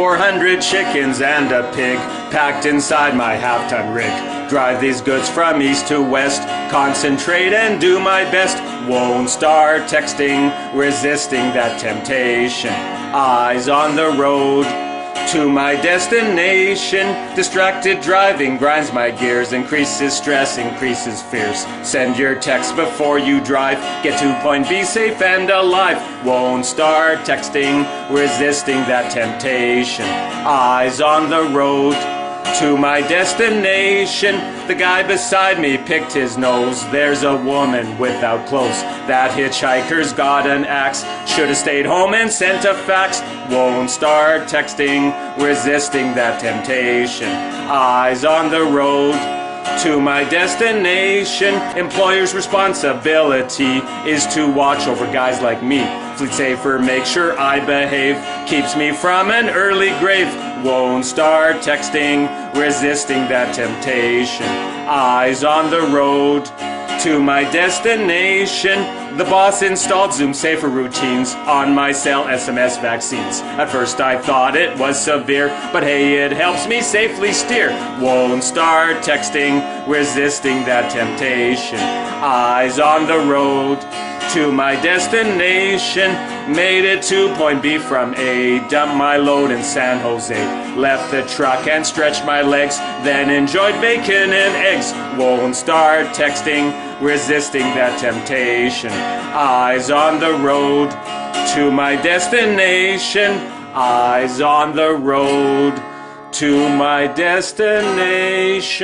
400 chickens and a pig packed inside my half-ton rig. Drive these goods from east to west, concentrate and do my best. Won't start texting, resisting that temptation. Eyes on the road to my destination. Distracted driving grinds my gears, increases stress, increases fears. Send your text before you drive, get to point B safe and alive. Won't start texting, resisting that temptation. Eyes on the road to my destination. The guy beside me picked his nose. There's a woman without clothes. That hitchhiker's got an axe. Should've stayed home and sent a fax. Won't start texting, resisting that temptation. Eyes on the road to my destination. Employer's responsibility is to watch over guys like me. Fleet safer, make sure I behave. Keeps me from an early grave. Won't start texting, resisting that temptation. Eyes on the road to my destination. The boss installed ZoomSafer routines on my cell SMS vaccines. At first I thought it was severe, but hey, it helps me safely steer. Won't start texting, resisting that temptation. Eyes on the road to my destination. Made it to point B from A. Dumped my load in San Jose. Left the truck and stretched my legs. Then enjoyed bacon and eggs. Won't start texting, resisting that temptation. Eyes on the road to my destination. Eyes on the road to my destination.